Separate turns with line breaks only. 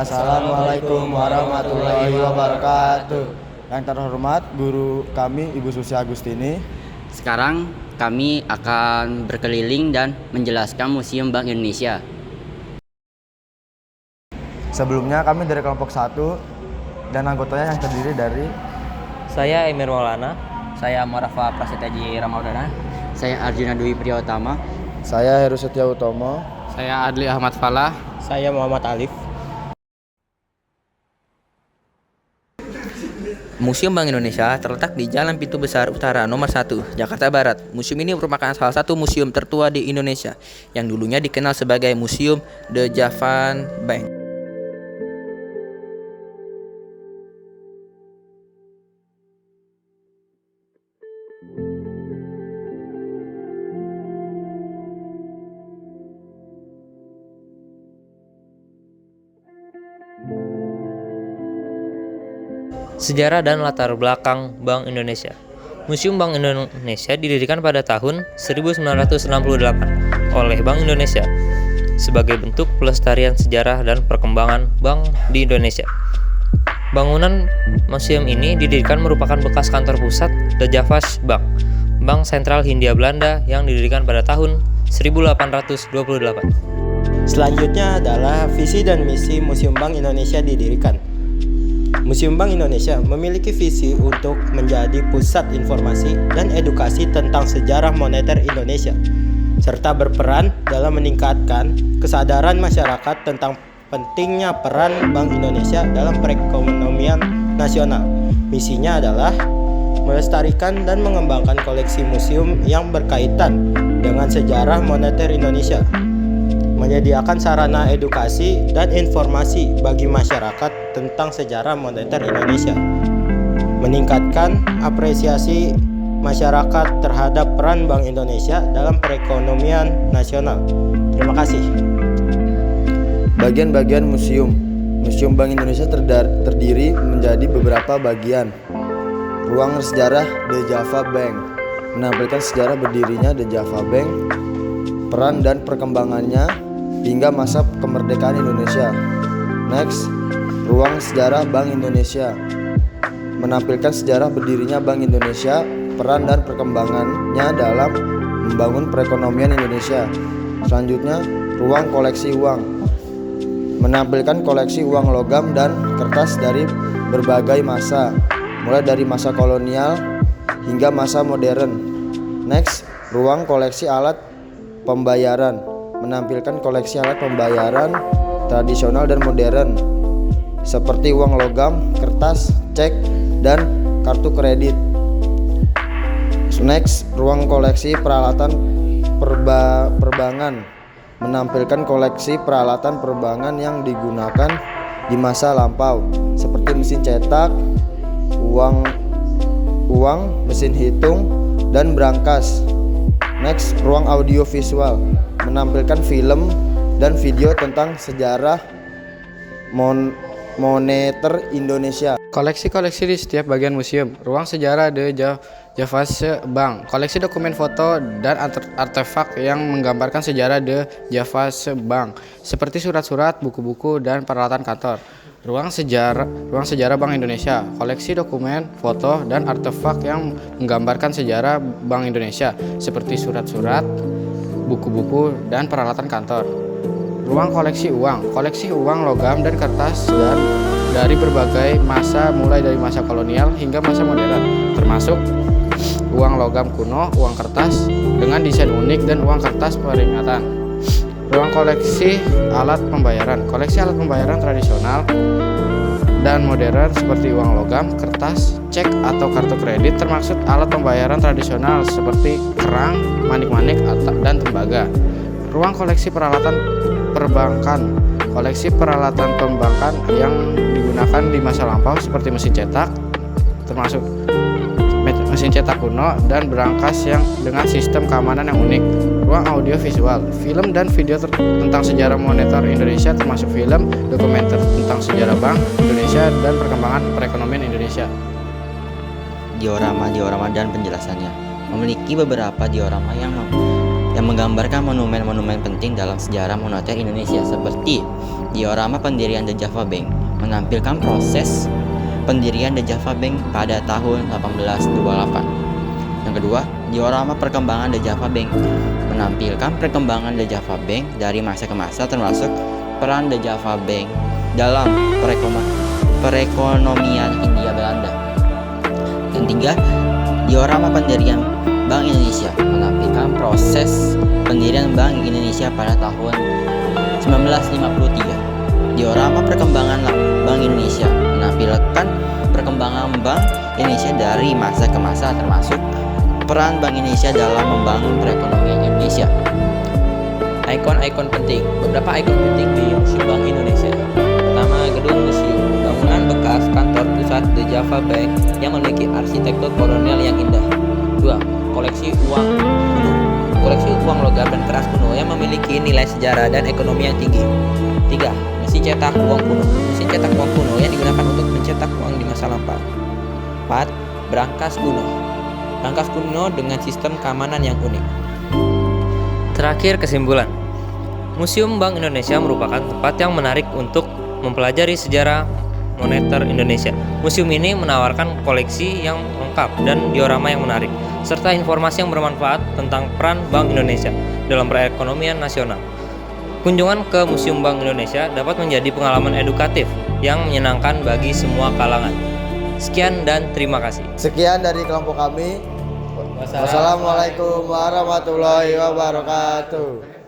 Assalamualaikum warahmatullahi wabarakatuh. Yang terhormat guru kami Ibu Susi Agustini.
Sekarang kami akan berkeliling dan menjelaskan Museum Bank Indonesia.
Sebelumnya kami dari kelompok 1 dan anggotanya yang terdiri dari
Saya Emir Maulana.
Saya Marafa Prasetyaji Ramadana.
Saya Arjuna Dwi Priyotama.
saya Heru Setia Utomo.
Saya Adli Ahmad Falah.
Saya Muhammad Alif.
Museum Bank Indonesia terletak di Jalan Pintu Besar Utara Nomor 1, Jakarta Barat. Museum ini merupakan salah satu museum tertua di Indonesia yang dulunya dikenal sebagai Museum The Javan Bank.
Sejarah dan latar belakang Bank Indonesia. Museum Bank Indonesia didirikan pada tahun 1968 oleh Bank Indonesia sebagai bentuk pelestarian sejarah dan perkembangan bank di Indonesia. Bangunan museum ini didirikan merupakan bekas kantor pusat The Javas Bank, Bank Sentral Hindia Belanda yang didirikan pada tahun 1828.
Selanjutnya adalah visi dan misi Museum Bank Indonesia didirikan. Museum Bank Indonesia memiliki visi untuk menjadi pusat informasi dan edukasi tentang sejarah moneter Indonesia, serta berperan dalam meningkatkan kesadaran masyarakat tentang pentingnya peran Bank Indonesia dalam perekonomian nasional. Misinya adalah melestarikan dan mengembangkan koleksi museum yang berkaitan dengan sejarah moneter Indonesia, menyediakan sarana edukasi dan informasi bagi masyarakat tentang sejarah moneter Indonesia, meningkatkan apresiasi masyarakat terhadap peran Bank Indonesia dalam perekonomian nasional. Terima kasih.
Bagian-bagian museum. Museum Bank Indonesia terdiri menjadi beberapa bagian. Ruang sejarah The Java Bank menampilkan sejarah berdirinya The Java Bank, peran dan perkembangannya hingga masa kemerdekaan Indonesia. Next, ruang sejarah Bank Indonesia menampilkan sejarah berdirinya Bank Indonesia, peran dan perkembangannya dalam membangun perekonomian Indonesia. Selanjutnya, ruang koleksi uang menampilkan koleksi uang logam dan kertas dari berbagai masa, mulai dari masa kolonial hingga masa modern. Next, ruang koleksi alat pembayaran menampilkan koleksi alat pembayaran tradisional dan modern seperti uang logam, kertas, cek, dan kartu kredit. Next, ruang koleksi peralatan perbankan menampilkan koleksi peralatan perbankan yang digunakan di masa lampau seperti mesin cetak, uang, mesin hitung, dan brankas. Next, ruang audiovisual menampilkan film dan video tentang sejarah moneter Indonesia.
Koleksi-koleksi di setiap bagian museum. Ruang sejarah The Javas Bank. Koleksi dokumen foto dan artefak yang menggambarkan sejarah The Javas Bank, seperti surat-surat, buku-buku, dan peralatan kantor. Ruang sejarah Bank Indonesia. Koleksi dokumen, foto, dan artefak yang menggambarkan sejarah Bank Indonesia, seperti surat-surat, buku-buku, dan peralatan kantor. Ruang koleksi uang. Koleksi uang logam dan kertas dan dari berbagai masa, mulai dari masa kolonial hingga masa modern, termasuk uang logam kuno, uang kertas dengan desain unik, dan uang kertas peringatan. Ruang koleksi alat pembayaran. Koleksi alat pembayaran tradisional dan modern seperti uang logam, kertas, cek atau kartu kredit, termasuk alat pembayaran tradisional seperti kerang, manik-manik, dan tembaga. Ruang koleksi peralatan perbankan. Koleksi peralatan perbankan yang digunakan di masa lampau seperti mesin cetak, termasuk mesin cetak kuno dan brankas yang dengan sistem keamanan yang unik. Ruang audio visual, film dan video tentang sejarah moneter Indonesia, termasuk film dokumenter tentang sejarah Bank Indonesia dan perkembangan perekonomian Indonesia.
Diorama dan penjelasannya. Memiliki beberapa diorama yang yang menggambarkan monumen-monumen penting dalam sejarah moneter Indonesia seperti diorama pendirian The Java Bank menampilkan proses pendirian The Java Bank pada tahun 1828. Yang kedua, diorama perkembangan The Java Bank menampilkan perkembangan The Java Bank dari masa ke masa termasuk peran The Java Bank dalam perekonomian Hindia Belanda. Yang tiga, diorama pendirian Bank Indonesia menampilkan proses pendirian Bank Indonesia pada tahun 1953. Diorama perkembangan Bank Indonesia menampilkan perkembangan Bank Indonesia dari masa ke masa termasuk peran Bank Indonesia dalam membangun perekonomian Indonesia.
Ikon-ikon penting. Beberapa ikon penting di Museum Bank Indonesia. Pertama, gedung museum, bangunan bekas kantor pusat The Java Bank yang memiliki arsitektur kolonial yang indah. Dua, koleksi uang kuno. Koleksi uang logam dan keras kuno yang memiliki nilai sejarah dan ekonomi yang tinggi. Tiga, mesin cetak uang kuno. Mesin cetak uang kuno yang digunakan untuk mencetak uang di masa lampau. 4. Brankas kuno. Brankas kuno dengan sistem keamanan yang unik.
Terakhir, kesimpulan. Museum Bank Indonesia merupakan tempat yang menarik untuk mempelajari sejarah moneter Indonesia. Museum ini menawarkan koleksi yang lengkap dan diorama yang menarik, serta informasi yang bermanfaat tentang peran Bank Indonesia dalam perekonomian nasional. Kunjungan ke Museum Bank Indonesia dapat menjadi pengalaman edukatif yang menyenangkan bagi semua kalangan. Sekian dan terima kasih.
Sekian dari kelompok kami. Wassalamualaikum warahmatullahi wabarakatuh.